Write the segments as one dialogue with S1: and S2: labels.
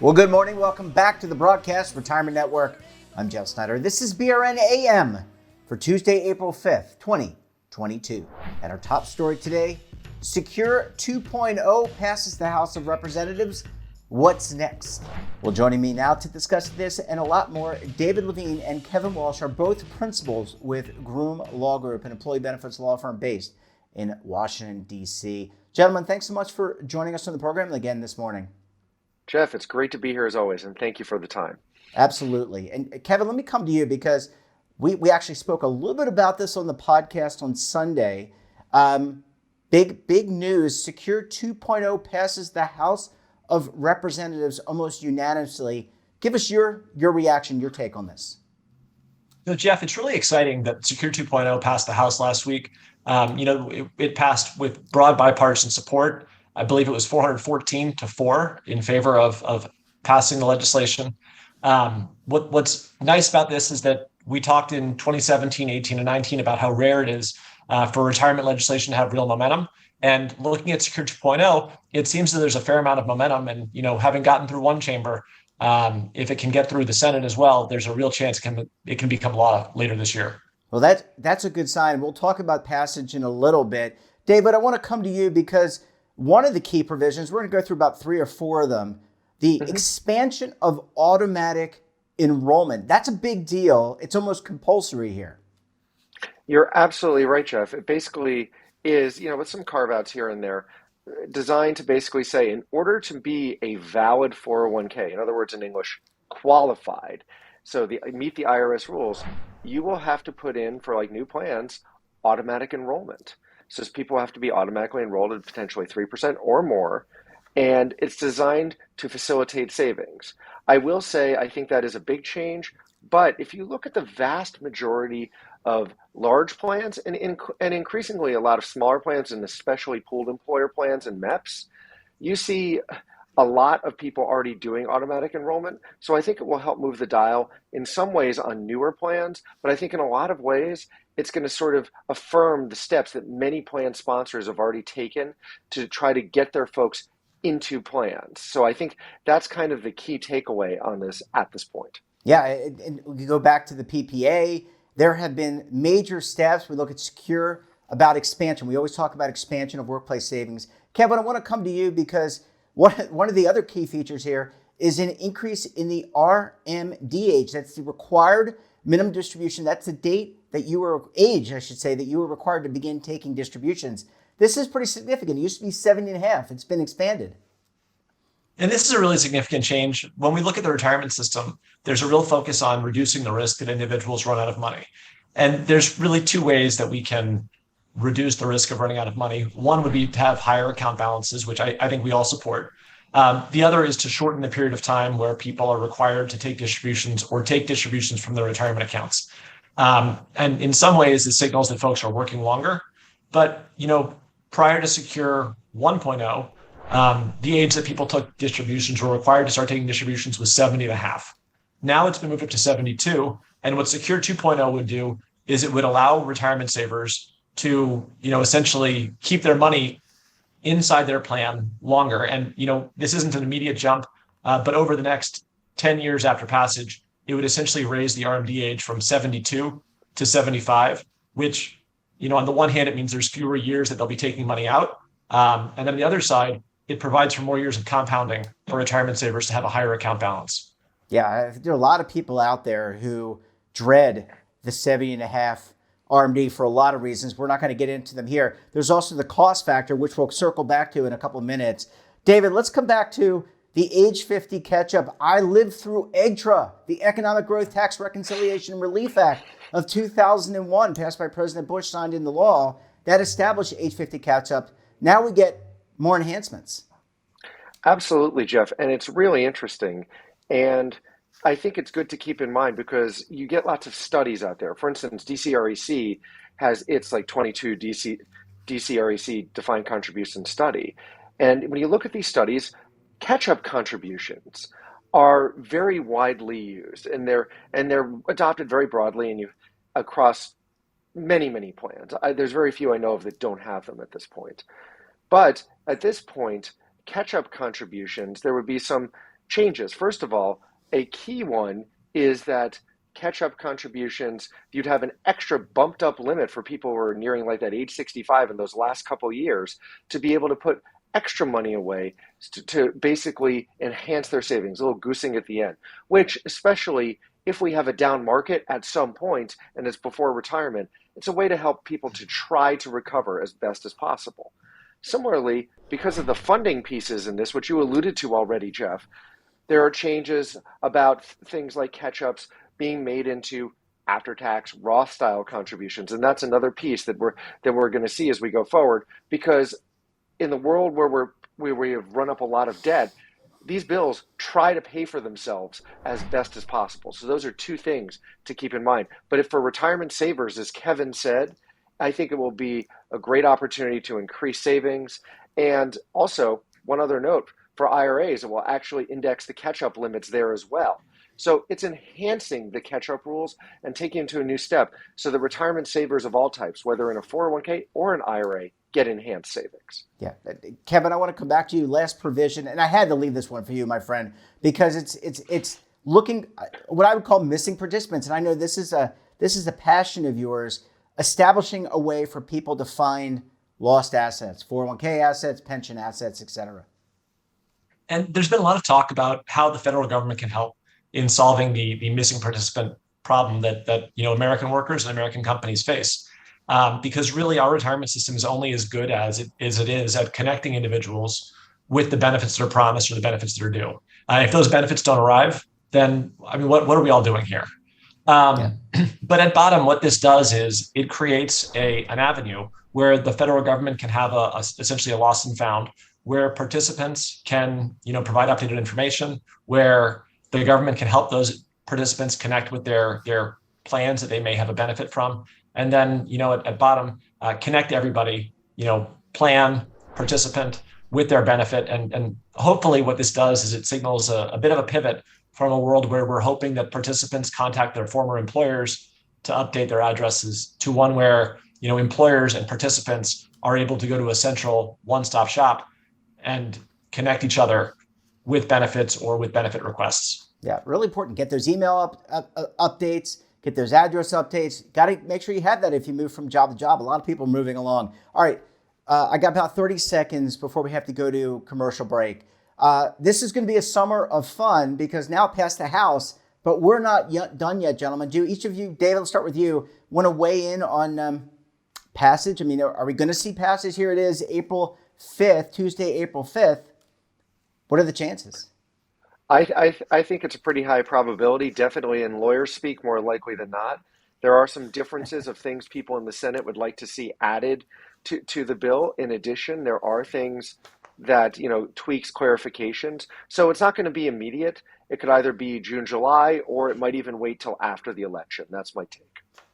S1: Well, good morning. Welcome back to the broadcast, Retirement Network. I'm Jeff Snyder. This is BRN AM for Tuesday, April 5th, 2022. And our top story today, Secure 2.0 passes the House of Representatives. What's next? Well, joining me now to discuss this and a lot more, David Levine and Kevin Walsh are both principals with Groom Law Group, an employee benefits law firm based in Washington, D.C. Gentlemen, thanks so much for joining us on the program again this morning.
S2: Jeff, it's great to be here as always, and thank you for the time.
S1: Absolutely. And Kevin, let me come to you because we actually spoke a little bit about this on the podcast on Sunday. Big news. Secure 2.0 passes the House of Representatives almost unanimously. Give us your reaction, your take on this.
S3: So, Jeff, it's really exciting that Secure 2.0 passed the House last week. It passed with broad bipartisan support. I believe it was 414-4 in favor of passing the legislation. What's nice about this is that we talked in 2017, 18, and 19 about how rare it is for retirement legislation to have real momentum. And looking at Secure 2.0, it seems that there's a fair amount of momentum. And having gotten through one chamber, if it can get through the Senate as well, there's a real chance it can become law later this year.
S1: Well, that's a good sign. We'll talk about passage in a little bit. David, I want to come to you because one of the key provisions, we're going to go through about 3 or 4 of them, the expansion of automatic enrollment. That's a big deal. It's almost compulsory here.
S2: You're absolutely right, Jeff. It basically is, with some carve-outs here and there, designed to basically say, in order to be a valid 401k, in other words, in English, qualified, so meet the IRS rules, you will have to put in, for new plans, automatic enrollment. So people have to be automatically enrolled at potentially 3% or more, and it's designed to facilitate savings. I will say I think that is a big change, but if you look at the vast majority of large plans and increasingly a lot of smaller plans and especially pooled employer plans and MEPs, you see a lot of people already doing automatic enrollment. So I think it will help move the dial in some ways on newer plans, but I think in a lot of ways, it's going to sort of affirm the steps that many plan sponsors have already taken to try to get their folks into plans. So I think that's kind of the key takeaway on this at this point.
S1: Yeah, and we go back to the PPA. There have been major steps. We look at Secure about expansion. We always talk about expansion of workplace savings. Kevin, I want to come to you because one of the other key features here is an increase in the RMD age. That's the required minimum distribution. That's the date that you were required to begin taking distributions. This is pretty significant. It used to be 70.5. It's been expanded.
S3: And this is a really significant change. When we look at the retirement system, there's a real focus on reducing the risk that individuals run out of money. And there's really 2 ways that we can reduce the risk of running out of money. One would be to have higher account balances, which I think we all support. The other is to shorten the period of time where people are required to take distributions or take distributions from their retirement accounts. And in some ways, it signals that folks are working longer. But, prior to Secure 1.0, the age that people took distributions were required to start taking distributions was 70.5. Now it's been moved up to 72. And what Secure 2.0 would do is it would allow retirement savers to, essentially keep their money inside their plan longer. And, this isn't an immediate jump, but over the next 10 years after passage, it would essentially raise the RMD age from 72 to 75, which, on the one hand, it means there's fewer years that they'll be taking money out. And then on the other side, it provides for more years of compounding for retirement savers to have a higher account balance.
S1: Yeah, there are a lot of people out there who dread the 70.5 RMD for a lot of reasons. We're not going to get into them here. There's also the cost factor, which we'll circle back to in a couple of minutes. David, let's come back to the age 50 catch-up. I lived through EGTRA, the Economic Growth Tax Reconciliation and Relief Act of 2001, passed by President Bush, signed into law, that established age 50 catch-up. Now we get more enhancements.
S2: Absolutely, Jeff. And it's really interesting. And I think it's good to keep in mind because you get lots of studies out there. For instance, DCREC has its 22 DCREC defined contribution study. And when you look at these studies, catch-up contributions are very widely used, and they're adopted very broadly and across many plans. There's very few I know of that don't have them at this point. But at this point, catch-up contributions, there would be some changes. First of all, a key one is that catch-up contributions, you'd have an extra bumped up limit for people who are nearing like that age 65 in those last couple of years to be able to put extra money away to basically enhance their savings, a little goosing at the end, which especially if we have a down market at some point and it's before retirement, it's a way to help people to try to recover as best as possible. Similarly, because of the funding pieces in this, which you alluded to already, Jeff, there are changes about things like catch-ups being made into after-tax Roth-style contributions, and that's another piece that we're going to see as we go forward. Because in the world where we have run up a lot of debt, these bills try to pay for themselves as best as possible. So those are two things to keep in mind. But if for retirement savers, as Kevin said, I think it will be a great opportunity to increase savings. And also, one other note, for IRAs, it will actually index the catch-up limits there as well. So it's enhancing the catch-up rules and taking them to a new step so that retirement savers of all types, whether in a 401k or an IRA, get enhanced savings.
S1: Yeah. Kevin, I want to come back to you. Last provision, and I had to leave this one for you, my friend, because it's looking what I would call missing participants. And I know this is a passion of yours, establishing a way for people to find lost assets, 401k assets, pension assets, et cetera.
S3: And there's been a lot of talk about how the federal government can help in solving the missing participant problem that American workers and American companies face. Because really our retirement system is only as good as it is at connecting individuals with the benefits that are promised or the benefits that are due. If those benefits don't arrive, then what are we all doing here? But at bottom, what this does is it creates an avenue where the federal government can have essentially a lost and found, where participants can provide updated information, where the government can help those participants connect with their plans that they may have a benefit from. And then, at bottom, connect everybody, plan, participant with their benefit. And hopefully what this does is it signals a bit of a pivot from a world where we're hoping that participants contact their former employers to update their addresses to one where, employers and participants are able to go to a central one-stop shop and connect each other with benefits or with benefit requests.
S1: Yeah, really important. Get those email updates. Get those address updates. Got to make sure you have that if you move from job to job. A lot of people are moving along. All right, I got about 30 seconds before we have to go to commercial break. This is going to be a summer of fun because now past the House, but we're not done yet, gentlemen. Do each of you, David, let's start with you, want to weigh in on passage? I mean, are we going to see passage? Here it is, April 5th, Tuesday, April 5th. What are the chances?
S2: I think it's a pretty high probability, definitely in lawyer speak, more likely than not. There are some differences of things people in the Senate would like to see added to the bill. In addition, there are things that, tweaks, clarifications. So it's not going to be immediate. It could either be June, July, or it might even wait till after the election. That's my take.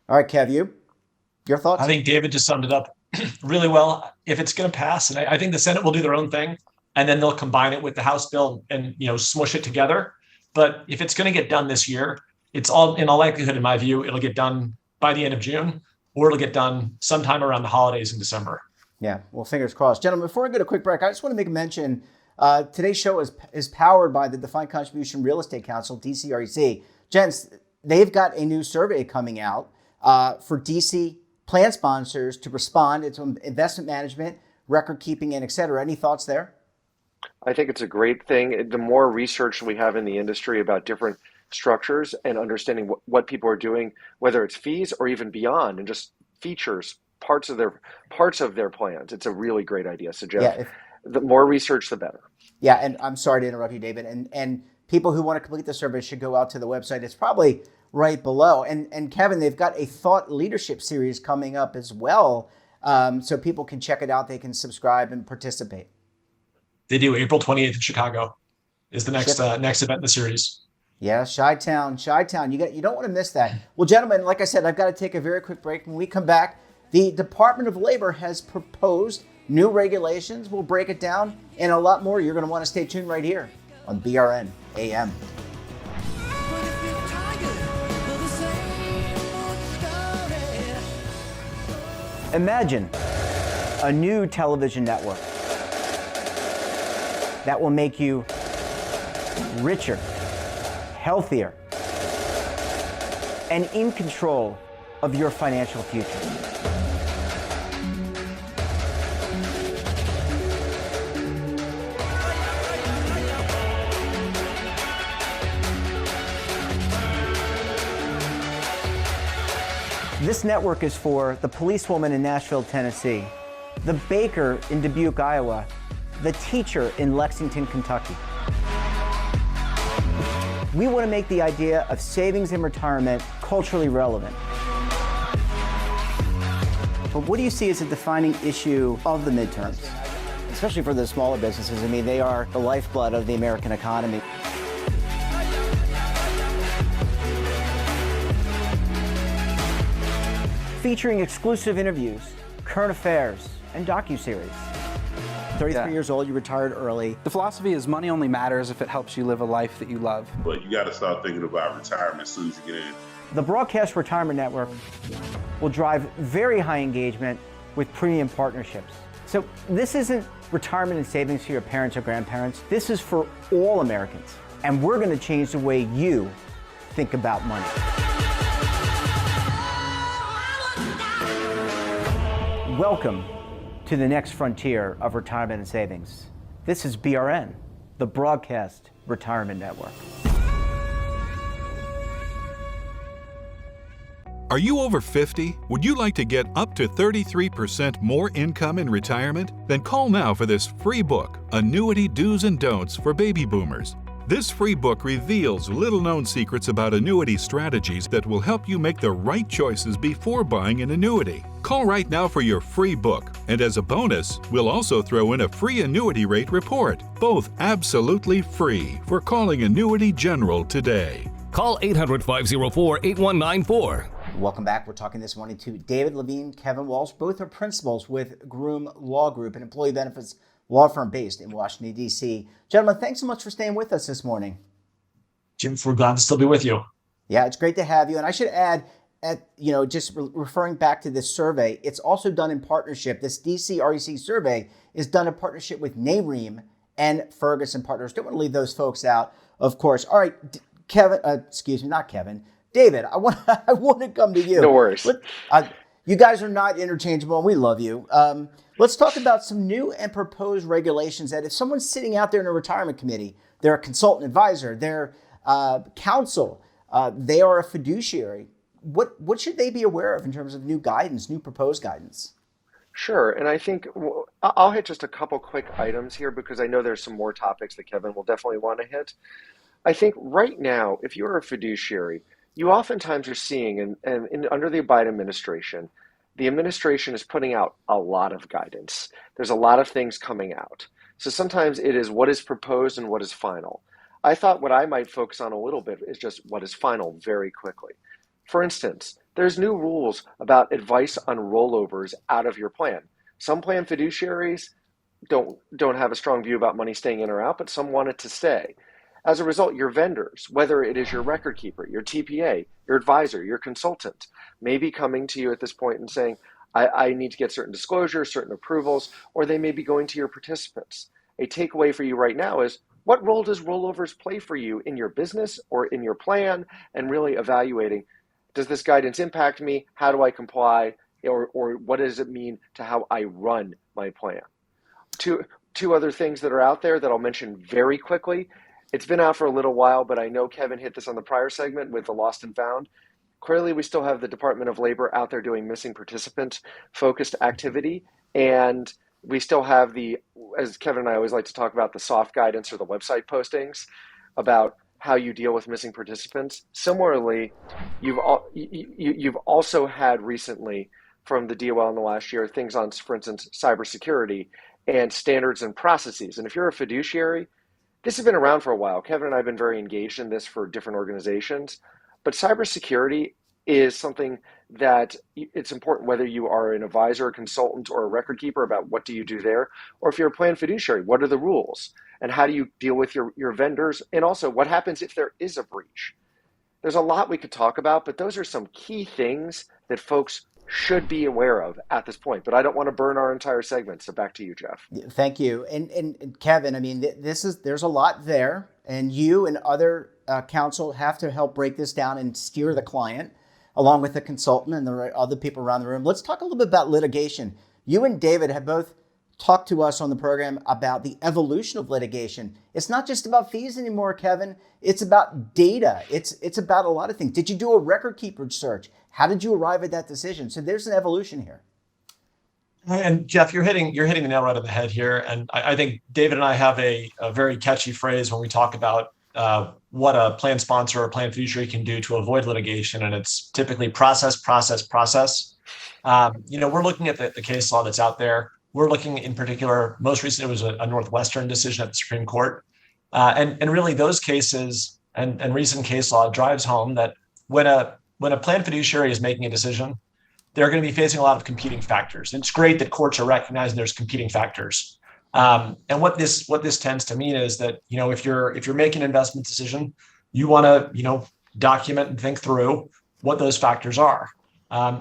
S2: All
S1: right, Kev, your thoughts?
S3: I think David just summed it up really well. If it's going to pass, and I think the Senate will do their own thing, and then they'll combine it with the House bill and smush it together. But if it's going to get done this year, it's all in all likelihood, in my view, it'll get done by the end of June, or it'll get done sometime around the holidays in December.
S1: Yeah, well, fingers crossed. Gentlemen, before I go to a quick break, I just want to make a mention. Today's show is powered by the Defined Contribution Real Estate Council, DCREC. Gents, they've got a new survey coming out for DC plan sponsors to respond. It's on investment management, record keeping, and et cetera. Any thoughts there?
S2: I think it's a great thing. The more research we have in the industry about different structures and understanding what people are doing, whether it's fees or even beyond, and just features, parts of their plans, it's a really great idea. So Jeff, the more research, the better.
S1: Yeah, and I'm sorry to interrupt you, David. And people who want to complete the survey should go out to the website. It's probably right below. And Kevin, they've got a thought leadership series coming up as well, so people can check it out. They can subscribe and participate.
S3: They do. April 28th in Chicago is the next event in the series.
S1: Yeah, Chi-Town. You don't want to miss that. Well, gentlemen, like I said, I've got to take a very quick break. When we come back, The Department of Labor has proposed new regulations. We'll break it down and a lot more. You're going to want to stay tuned right here on BRN AM. Imagine a new television network that will make you richer, healthier, and in control of your financial future. This network is for the policewoman in Nashville, Tennessee, the baker in Dubuque, Iowa, the teacher in Lexington, Kentucky. We want to make the idea of savings and retirement culturally relevant. But what do you see as a defining issue of the midterms, especially for the smaller businesses? I mean, they are the lifeblood of the American economy. Featuring exclusive interviews, current affairs, and docuseries. 33 years old, you retired early.
S4: The philosophy is money only matters if it helps you live a life that you love.
S5: But you got to start thinking about retirement as soon as you get in.
S1: The Broadcast Retirement Network will drive very high engagement with premium partnerships. So this isn't retirement and savings for your parents or grandparents. This is for all Americans. And we're going to change the way you think about money. Welcome to the next frontier of retirement and savings. This is BRN, the Broadcast Retirement Network.
S6: Are you over 50? Would you like to get up to 33% more income in retirement? Then call now for this free book, Annuity Do's and Don'ts for Baby Boomers. This free book reveals little-known secrets about annuity strategies that will help you make the right choices before buying an annuity. Call right now for your free book, and as a bonus, we'll also throw in a free annuity rate report, both absolutely free for calling Annuity General today.
S7: Call 800-504-8194.
S1: Welcome back. We're talking this morning to David Levine, Kevin Walsh. Both are principals with Groom Law Group, an employee benefits law firm based in Washington, D.C. Gentlemen, thanks so much for staying with us this morning.
S3: Jim, we're glad to still be with you.
S1: Yeah, it's great to have you. And I should add, referring back to this survey, it's also done in partnership. This DCREC survey is done in partnership with NAREM and Ferguson Partners. Don't want to leave those folks out, of course. All right, David, I want to come to you.
S2: No worries.
S1: You guys are not interchangeable, and we love you. Let's talk about some new and proposed regulations that if someone's sitting out there in a retirement committee, they're a consultant advisor, they're counsel, they are a fiduciary, what should they be aware of in terms of new guidance, new proposed guidance?
S2: Sure. And I think I'll hit just a couple quick items here because I know there's some more topics that Kevin will definitely want to hit. I think right now, if you're a fiduciary, you oftentimes are seeing, and under the Biden administration, the administration is putting out a lot of guidance. There's a lot of things coming out. So sometimes it is what is proposed and what is final. I thought what I might focus on a little bit is just what is final very quickly. For instance, there's new rules about advice on rollovers out of your plan. Some plan fiduciaries don't have a strong view about money staying in or out, but some want it to stay. As a result, your vendors, whether it is your record keeper, your TPA, your advisor, your consultant, may be coming to you at this point and saying, I need to get certain disclosures, certain approvals, or they may be going to your participants. A takeaway for you right now is, what role does rollovers play for you in your business or in your plan, and really evaluating, does this guidance impact me? How do I comply? Or what does it mean to how I run my plan? Two other things that are out there that I'll mention very quickly. It's been out for a little while, but I know Kevin hit this on the prior segment with the lost and found. Clearly, we still have the Department of Labor out there doing missing participant focused activity. And we still have as Kevin and I always like to talk about, the soft guidance or the website postings about how you deal with missing participants. Similarly, you've also had recently from the DOL in the last year, things on, for instance, cybersecurity and standards and processes. And if you're a fiduciary, this has been around for a while. Kevin and I have been very engaged in this for different organizations, but cybersecurity is something that it's important whether you are an advisor, a consultant, or a record keeper about what do you do there, or if you're a plan fiduciary, what are the rules and how do you deal with your vendors, and also what happens if there is a breach. There's a lot we could talk about, but those are some key things that folks should be aware of at this point. But I don't want to burn our entire segment. So back to you, Jeff.
S1: Thank you. And Kevin, I mean, there's a lot there, and you and other counsel have to help break this down and steer the client along with the consultant and the other people around the room. Let's talk a little bit about litigation. You and David have both talked to us on the program about the evolution of litigation. It's not just about fees anymore, Kevin. It's about data. It's about a lot of things. Did you do a record keeper search? How did you arrive at that decision? So there's an evolution here.
S3: And Jeff, you're hitting the nail right on the head here. And I think David and I have a very catchy phrase when we talk about what a plan sponsor or plan fiduciary can do to avoid litigation. And it's typically process. We're looking at the case law that's out there. We're looking in particular, most recently it was a Northwestern decision at the Supreme Court. And really those cases and recent case law drives home that when a plan fiduciary is making a decision, they're going to be facing a lot of competing factors. And it's great that courts are recognizing there's competing factors. And what this tends to mean is that, if you're making an investment decision, you want to, document and think through what those factors are.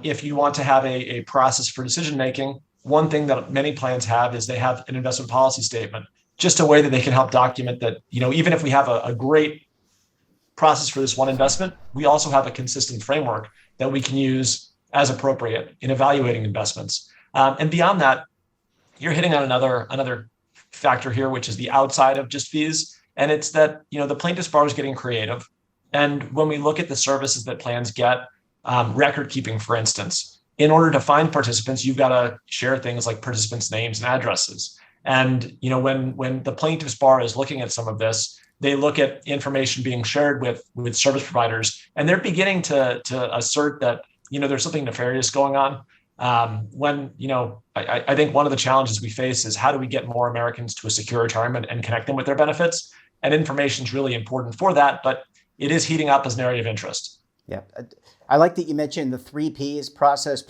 S3: If you want to have a process for decision making, one thing that many plans have is they have an investment policy statement, just a way that they can help document that, even if we have a great process for this one investment, we also have a consistent framework that we can use as appropriate in evaluating investments. And beyond that, you're hitting on another factor here, which is the outside of just fees. And it's that, the plaintiff's bar is getting creative. And when we look at the services that plans get, record keeping, for instance, in order to find participants, you've got to share things like participants' names and addresses. And, when the plaintiff's bar is looking at some of this, they look at information being shared with service providers, and they're beginning to assert that, there's something nefarious going on. I think one of the challenges we face is how do we get more Americans to a secure retirement and connect them with their benefits? And information is really important for that, but it is heating up as an area of interest.
S1: Yeah. I like that you mentioned the 3 Ps, process.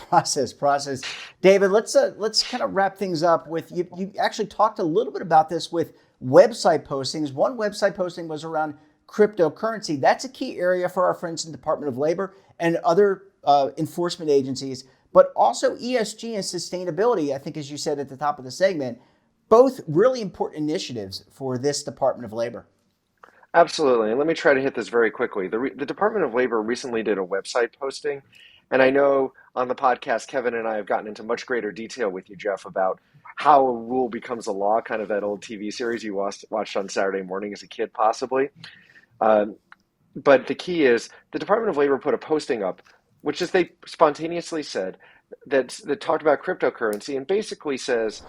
S1: David, let's kind of wrap things up with, you actually talked a little bit about this with website postings. One website posting was around cryptocurrency. That's a key area for our friends in the Department of Labor and other enforcement agencies, but also ESG and sustainability, I think, as you said at the top of the segment, both really important initiatives for this Department of Labor.
S2: Absolutely. And let me try to hit this very quickly. The Department of Labor recently did a website posting. And I know on the podcast, Kevin and I have gotten into much greater detail with you, Jeff, about how a rule becomes a law, kind of that old TV series you watched on Saturday morning as a kid, possibly. But the key is the Department of Labor put a posting up, which is they spontaneously said that talked about cryptocurrency and basically says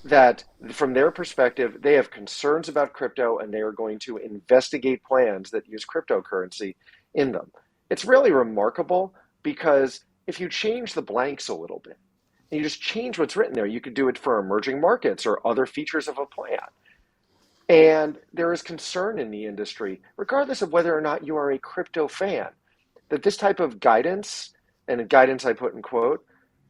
S2: that from their perspective, they have concerns about crypto and they are going to investigate plans that use cryptocurrency in them. It's really remarkable because if you change the blanks a little bit and you just change what's written there, you could do it for emerging markets or other features of a plan. And there is concern in the industry, regardless of whether or not you are a crypto fan, that this type of guidance, and guidance I put in quote,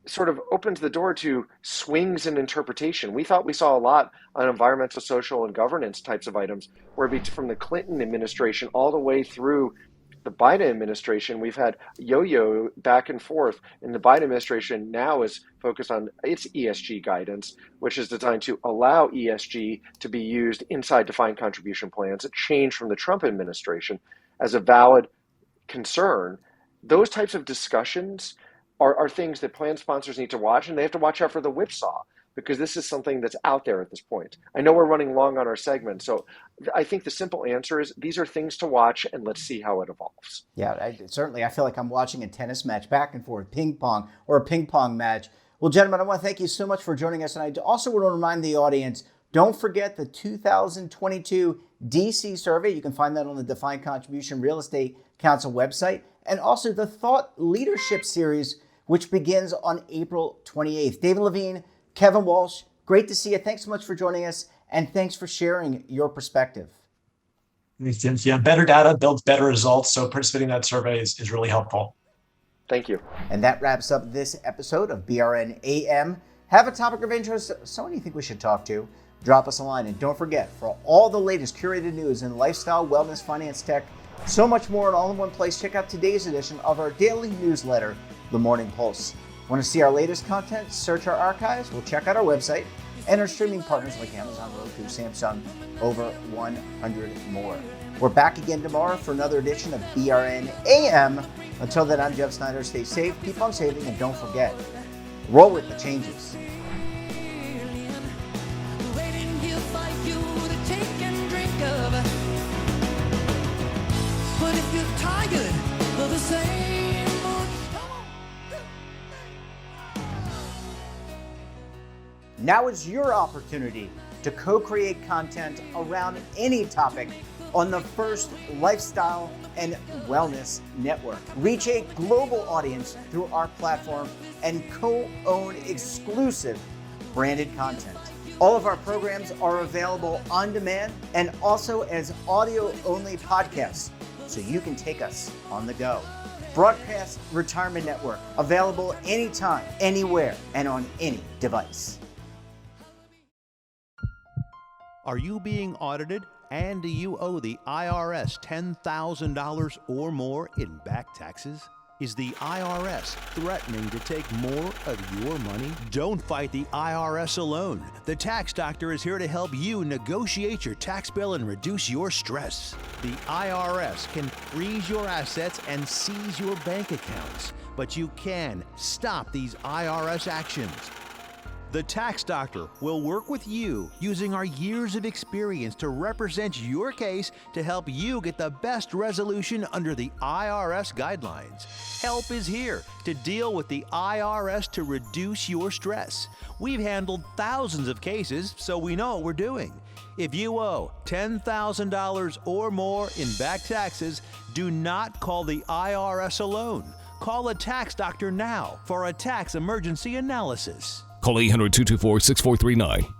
S2: sort of opens the door to swings in interpretation. We thought we saw a lot on environmental, social, and governance types of items, where from the Clinton administration all the way through the Biden administration, we've had yo-yo back and forth. And the Biden administration now is focused on its ESG guidance, which is designed to allow ESG to be used inside defined contribution plans, a change from the Trump administration as a valid concern. Those types of discussions are things that plan sponsors need to watch, and they have to watch out for the whipsaw, because this is something that's out there at this point. I know we're running long on our segment, so I think the simple answer is these are things to watch, and let's see how it evolves.
S1: Yeah, I feel like I'm watching a tennis match, back and forth, ping pong, or a ping pong match. Well, gentlemen, I want to thank you so much for joining us, and I also want to remind the audience, don't forget the 2022 DC Survey. You can find that on the Defined Contribution Real Estate Council website, and also the Thought Leadership Series, which begins on April 28th. David Levine, Kevin Walsh, great to see you. Thanks so much for joining us, and thanks for sharing your perspective.
S3: Yeah, better data builds better results, so participating in that survey is really helpful.
S2: Thank you.
S1: And that wraps up this episode of BRN AM. Have a topic of interest, someone you think we should talk to, drop us a line. And don't forget, for all the latest curated news in lifestyle, wellness, finance, tech, so much more in all in one place, check out today's edition of our daily newsletter, The Morning Pulse. Want to see our latest content? Search our archives. We'll check out our website and our streaming partners like Amazon, Roku, Samsung, over 100 more. We're back again tomorrow for another edition of BRN AM. Until then, I'm Jeff Snyder. Stay safe, keep on saving, and don't forget, roll with the changes.
S7: But if you're tired of the same old...
S1: Now is your opportunity to co-create content around any topic on the first lifestyle and wellness network. Reach a global audience through our platform and co-own exclusive branded content. All of our programs are available on demand and also as audio-only podcasts, so you can take us on the go. Broadcast Retirement Network, available anytime, anywhere, and on any device.
S8: Are you being audited and do you owe the IRS $10,000 or more in back taxes? Is the IRS threatening to take more of your money? Don't fight the IRS alone. The Tax Doctor is here to help you negotiate your tax bill and reduce your stress. The IRS can freeze your assets and seize your bank accounts, but you can stop these IRS actions. The Tax Doctor will work with you using our years of experience to represent your case to help you get the best resolution under the IRS guidelines. Help is here to deal with the IRS to reduce your stress. We've handled thousands of cases, so we know what we're doing. If you owe $10,000 or more in back taxes, do not call the IRS alone. Call a Tax Doctor now for a tax emergency analysis.
S9: Call 800-224-6439.